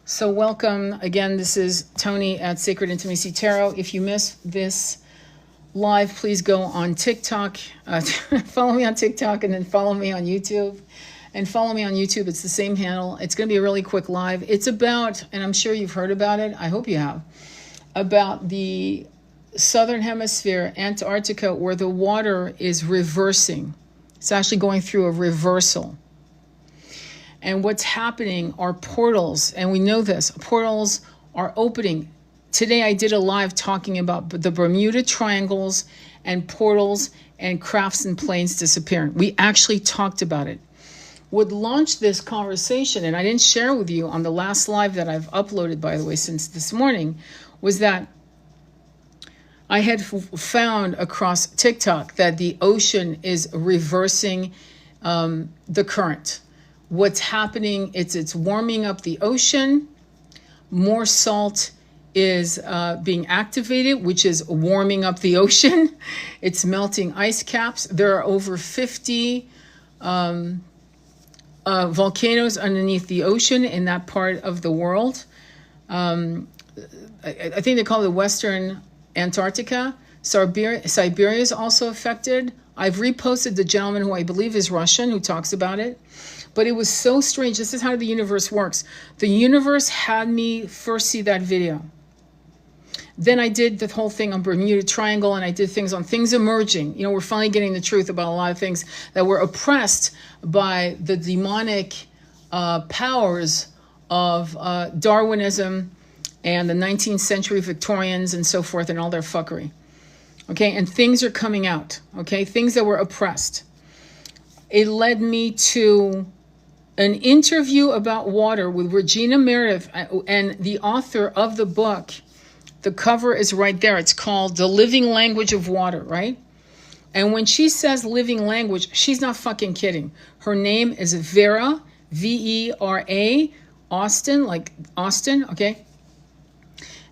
So welcome again. This is Tony at Sacred Intimacy Tarot. If you missed this live, please go on TikTok. Follow me on TikTok and then follow me on YouTube. And follow me on YouTube. It's the same handle. It's going to be a really quick live. It's about, and I'm sure you've heard about it, I hope you have, about the southern hemisphere, Antarctica, where the water is reversing. It's actually going through a reversal. And what's happening are portals, and we know this. Portals are opening. Today I did a live talking about the Bermuda Triangles and portals and crafts and planes disappearing. We actually talked about it. What launched this conversation, and I didn't share with you on the last live that I've uploaded, by the way, since this morning, was that I had found across TikTok that the ocean is reversing the current. What's happening, it's warming up the ocean. More salt is being activated, which is warming up the ocean. It's melting ice caps. There are over 50 volcanoes underneath the ocean in that part of the world. I think they call it Western Antarctica. Siberia is also affected. I've reposted the gentleman who I believe is Russian who talks about it. But it was so strange. This is how the universe works. The universe had me first see that video. Then I did the whole thing on Bermuda Triangle, and I did things on things emerging. You know, we're finally getting the truth about a lot of things that were oppressed by the demonic powers of Darwinism and the 19th century Victorians and so forth and all their fuckery. Okay, and things are coming out. Okay, things that were oppressed. It led me to an interview about water with Regina Meredith and the author of the book. The cover is right there. It's called The Living Language of Water, right? And when she says living language, she's not fucking kidding. Her name is Vera, V-E-R-A, Austin, like Austin, okay?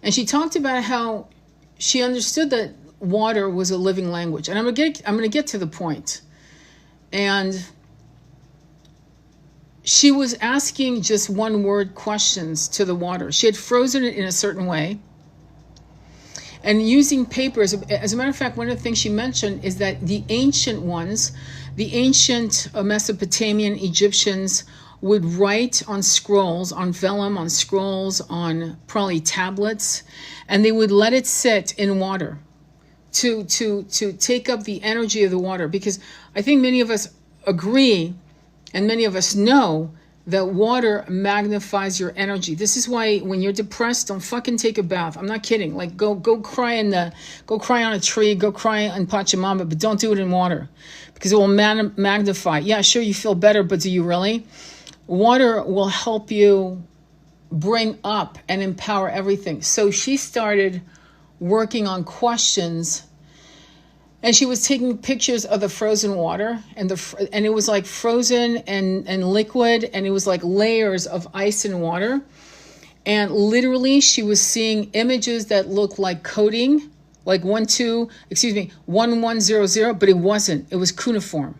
And she talked about how she understood that water was a living language. And I'm gonna get to the point. And she was asking just one word questions to the water. She had frozen it in a certain way. And using papers, as a matter of fact, one of the things she mentioned is that the ancient ones, the ancient Mesopotamian Egyptians would write on scrolls, on vellum, on scrolls, on probably tablets, and they would let it sit in water to take up the energy of the water. Because I think many of us agree, and many of us know, that water magnifies your energy. This is why when you're depressed, don't fucking take a bath. I'm not kidding. Like go cry on a tree, go cry in Pachamama, but don't do it in water because it will magnify. Yeah, sure, you feel better, but do you really? Water will help you bring up and empower everything. So she started working on questions. And she was taking pictures of the frozen water, and it was like frozen and liquid, and it was like layers of ice and water. And literally she was seeing images that looked like coding, like 1100, but it wasn't. It was cuneiform.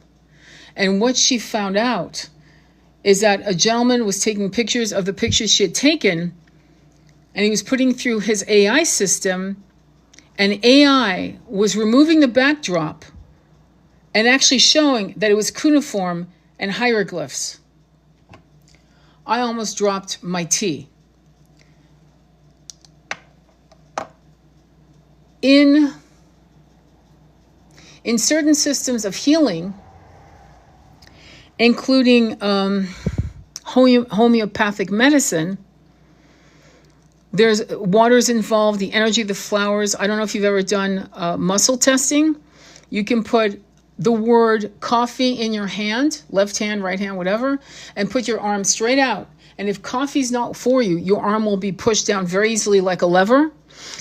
And what she found out is that a gentleman was taking pictures of the pictures she had taken, and he was putting through his AI system. And AI was removing the backdrop and actually showing that it was cuneiform and hieroglyphs. I almost dropped my tea. In certain systems of healing, including homeopathic medicine, there's water's involved, the energy of the flowers. I don't know if you've ever done muscle testing. You can put the word coffee in your hand, left hand, right hand, whatever, and put your arm straight out. And if coffee's not for you, your arm will be pushed down very easily like a lever.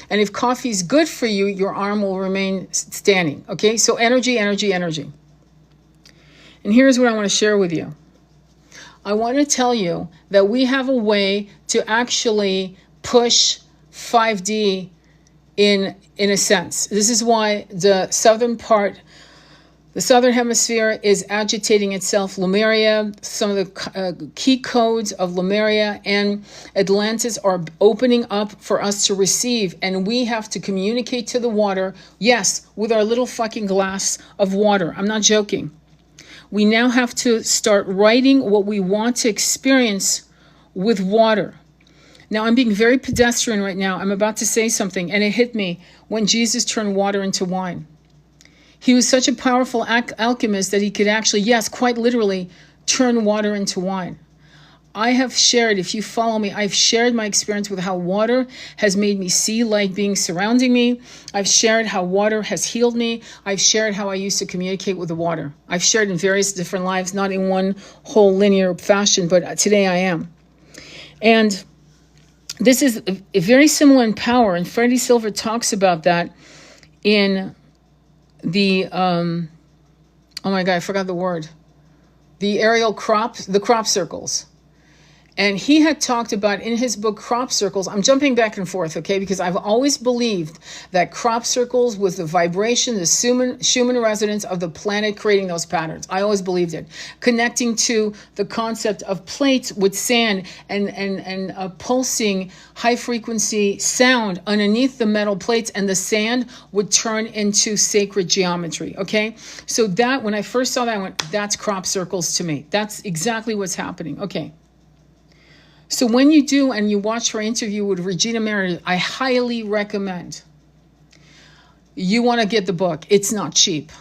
And if coffee's good for you, your arm will remain standing. Okay, so energy, energy, energy. And here's what I want to share with you. I want to tell you that we have a way to actually push 5D in a sense. This is why the southern part, The southern hemisphere is agitating itself. Lemuria, some of the key codes of Lemuria and Atlantis are opening up for us to receive. And we have to communicate to the water, yes, with our little fucking glass of water. I'm not joking. We now have to start writing what we want to experience with water. Now, I'm being very pedestrian right now. I'm about to say something, and it hit me when Jesus turned water into wine. He was such a powerful alchemist that he could actually, yes, quite literally, turn water into wine. I have shared, if you follow me, I've shared my experience with how water has made me see light beings surrounding me. I've shared how water has healed me. I've shared how I used to communicate with the water. I've shared in various different lives, not in one whole linear fashion, but today I am. And this is very similar in power, and Freddie Silver talks about that in the, oh my God, I forgot the word. The aerial the crop circles. And he had talked about in his book, Crop Circles. I'm jumping back and forth, okay? Because I've always believed that crop circles was the vibration, the Schumann resonance of the planet creating those patterns. I always believed it. Connecting to the concept of plates with sand and a pulsing high frequency sound underneath the metal plates, and the sand would turn into sacred geometry, okay? So that, when I first saw that, I went, that's crop circles to me. That's exactly what's happening, okay? So when you do and you watch her interview with Regina Meredith, I highly recommend you want to get the book. It's not cheap.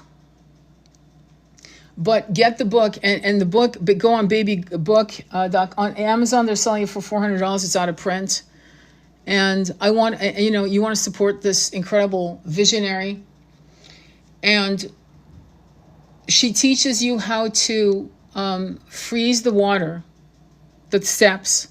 But get the book, and the book, but go on Baby Book. On Amazon, they're selling it for $400. It's out of print. And I want, you want to support this incredible visionary. And she teaches you how to freeze the water, the steps,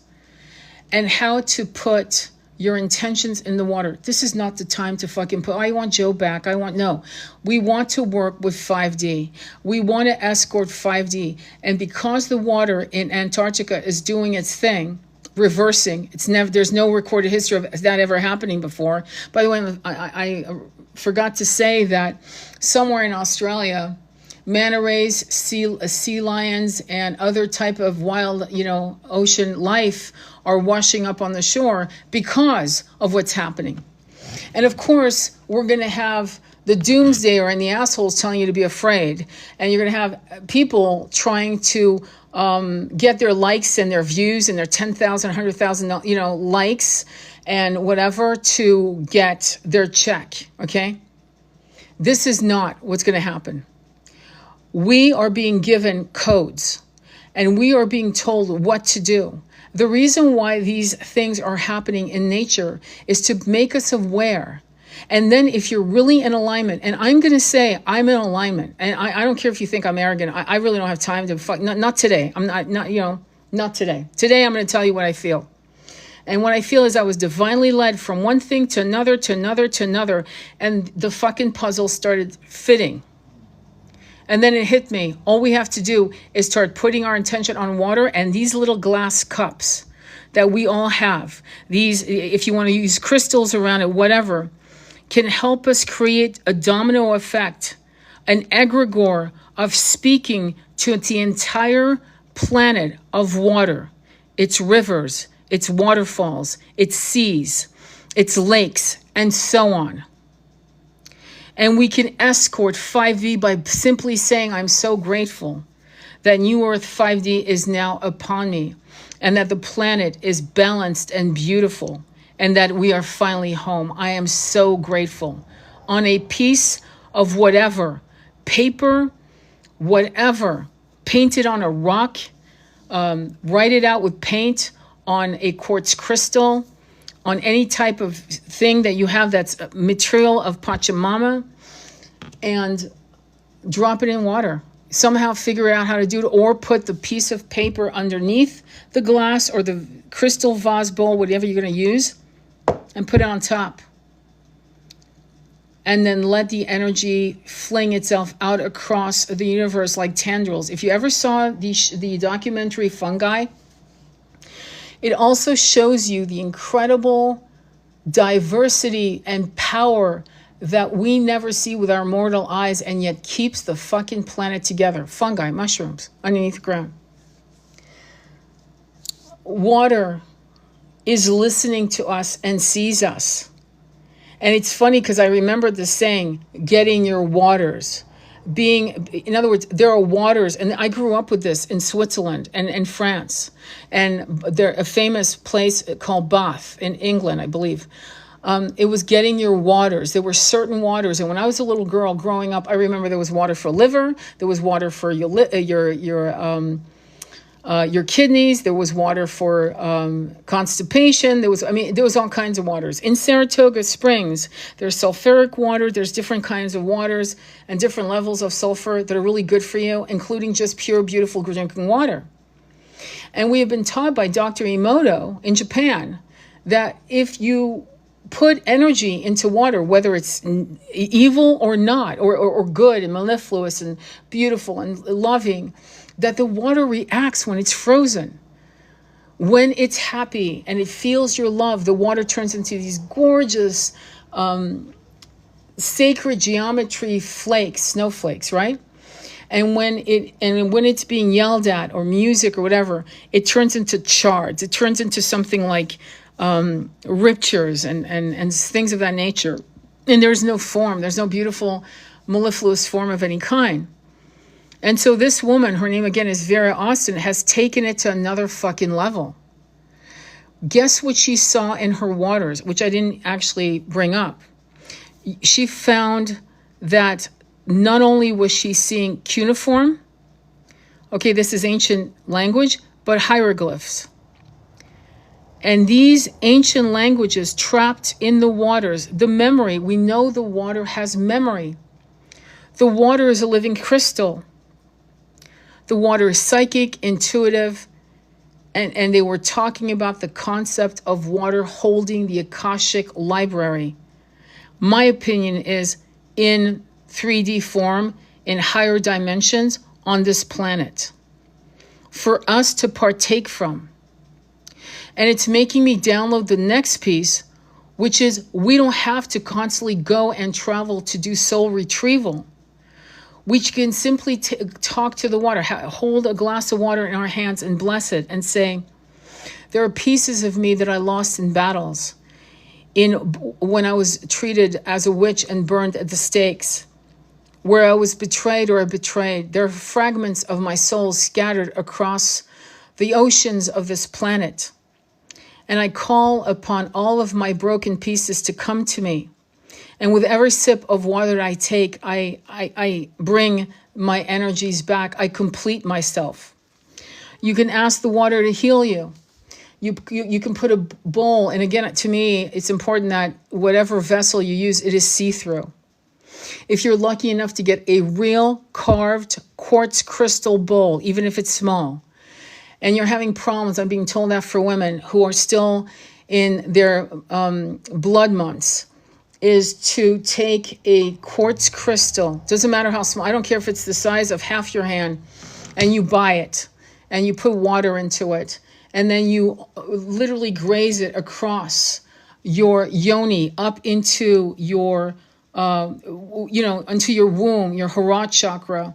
and how to put your intentions in the water. This is not the time to fucking put, I want Joe back. No. We want to work with 5D. We want to escort 5D. And because the water in Antarctica is doing its thing, reversing, there's no recorded history of that ever happening before. By the way, I forgot to say that somewhere in Australia, manta rays, sea lions, and other type of wild, ocean life are washing up on the shore because of what's happening. And of course, we're going to have the doomsdayer and the assholes telling you to be afraid. And you're going to have people trying to get their likes and their views and their 10,000, 100,000, likes and whatever to get their check, okay? This is not what's going to happen. We are being given codes, and we are being told what to do. The reason why these things are happening in nature is to make us aware. And then if you're really in alignment, and I'm going to say I'm in alignment, and I don't care if you think I'm arrogant. I really don't have time to not today. I'm not today. Today I'm going to tell you what I feel. And what I feel is I was divinely led from one thing to another, to another, to another, and the fucking puzzle started fitting. And then it hit me. All we have to do is start putting our intention on water, and these little glass cups that we all have, these, if you want to use crystals around it, whatever, can help us create a domino effect, an egregore of speaking to the entire planet of water, its rivers, its waterfalls, its seas, its lakes, and so on. And we can escort 5D by simply saying, I'm so grateful that New Earth 5D is now upon me, and that the planet is balanced and beautiful, and that we are finally home. I am so grateful. On a piece of whatever, paper, whatever, painted on a rock, write it out with paint on a quartz crystal, on any type of thing that you have that's material of Pachamama, and drop it in water. Somehow figure out how to do it, or put the piece of paper underneath the glass or the crystal vase bowl, whatever you're going to use, and put it on top. And then let the energy fling itself out across the universe like tendrils. If you ever saw the documentary Fungi, it also shows you the incredible diversity and power that we never see with our mortal eyes and yet keeps the fucking planet together. Fungi, mushrooms underneath the ground. Water is listening to us and sees us. And it's funny because I remember the saying, getting your waters. In other words, there are waters, and I grew up with this in Switzerland and France. And there's a famous place called Bath in England, I believe. It was getting your waters. There were certain waters. And when I was a little girl growing up, I remember there was water for liver. There was water for your kidneys. There was water for constipation. There was all kinds of waters. In Saratoga Springs, there's sulfuric water. There's different kinds of waters and different levels of sulfur that are really good for you, including just pure, beautiful drinking water. And we have been taught by Dr. Emoto in Japan that if you put energy into water, whether it's evil or not, or good and mellifluous and beautiful and loving, that the water reacts when it's frozen. When it's happy and it feels your love, the water turns into these gorgeous sacred geometry flakes, snowflakes, right? And when it's being yelled at or music or whatever, it turns into shards. It turns into something like ruptures and things of that nature. And there's no form. There's no beautiful mellifluous form of any kind. And so this woman, her name again is Vera Austin, has taken it to another fucking level. Guess what she saw in her waters, which I didn't actually bring up. She found that not only was she seeing cuneiform, okay, this is ancient language, but hieroglyphs. And these ancient languages trapped in the waters, the memory, we know the water has memory. The water is a living crystal. The water is psychic, intuitive, and they were talking about the concept of water holding the Akashic library. My opinion is in 3D form, in higher dimensions on this planet, for us to partake from. And it's making me download the next piece, which is we don't have to constantly go and travel to do soul retrieval. We can simply talk to the water, hold a glass of water in our hands and bless it and say, there are pieces of me that I lost in battles, when I was treated as a witch and burned at the stakes, where I was betrayed or betrayed. There are fragments of my soul scattered across the oceans of this planet. And I call upon all of my broken pieces to come to me. And with every sip of water I take, I bring my energies back. I complete myself. You can ask the water to heal you. You can put a bowl, and again, to me, it's important that whatever vessel you use, it is see-through. If you're lucky enough to get a real carved quartz crystal bowl, even if it's small, and you're having problems, I'm being told that for women who are still in their blood months, is to take a quartz crystal, doesn't matter how small, I don't care if it's the size of half your hand, and you buy it, and you put water into it, and then you literally graze it across your yoni, up into your, into your womb, your Harat chakra,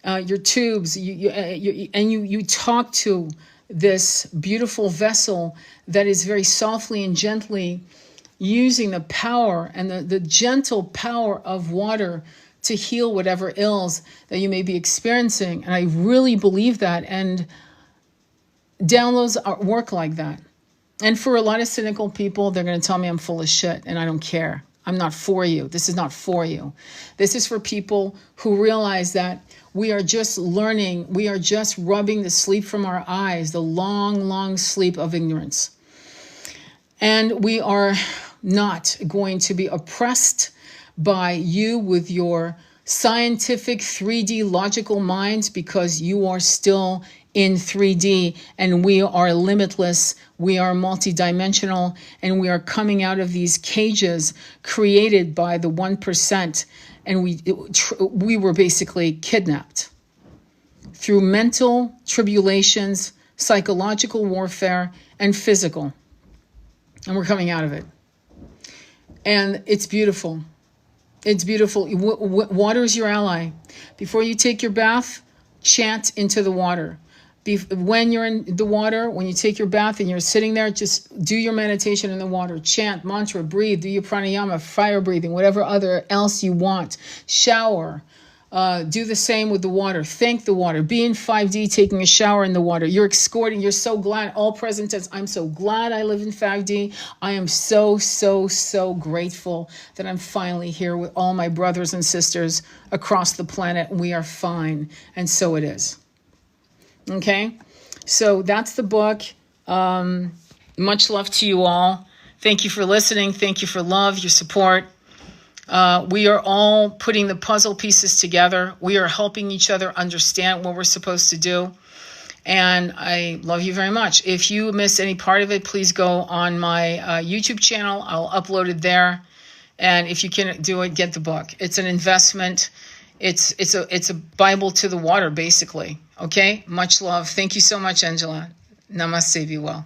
your tubes, you talk to this beautiful vessel that is very softly and gently using the power and the gentle power of water to heal whatever ills that you may be experiencing. And I really believe that. And downloads work like that. And for a lot of cynical people, they're going to tell me I'm full of shit, and I don't care. I'm not for you. This is not for you. This is for people who realize that we are just learning. We are just rubbing the sleep from our eyes, the long, long sleep of ignorance. And we are not going to be oppressed by you with your scientific 3D logical minds, because you are still in 3D and we are limitless, we are multidimensional, and we are coming out of these cages created by the 1%, and we were basically kidnapped through mental tribulations, psychological warfare, and physical. And we're coming out of it. And it's beautiful. It's beautiful. Water is your ally. Before you take your bath, chant into the water. When you're in the water, when you take your bath and you're sitting there, just do your meditation in the water. Chant, mantra, breathe, do your pranayama, fire breathing, whatever other else you want. Shower. Do the same with the water. Thank the water. Be in 5D taking a shower in the water. You're escorting. You're so glad. All present tense. I'm so glad I live in 5D. I am so, so, so grateful that I'm finally here with all my brothers and sisters across the planet. We are fine. And so it is. Okay? So that's the book. Much love to you all. Thank you for listening. Thank you for love, your support. We are all putting the puzzle pieces together. We are helping each other understand what we're supposed to do. And I love you very much. If you miss any part of it, please go on my YouTube channel. I'll upload it there. And if you can do it, get the book. It's an investment. It's a Bible to the water, basically. Okay? Much love. Thank you so much, Angela. Namaste. Be well.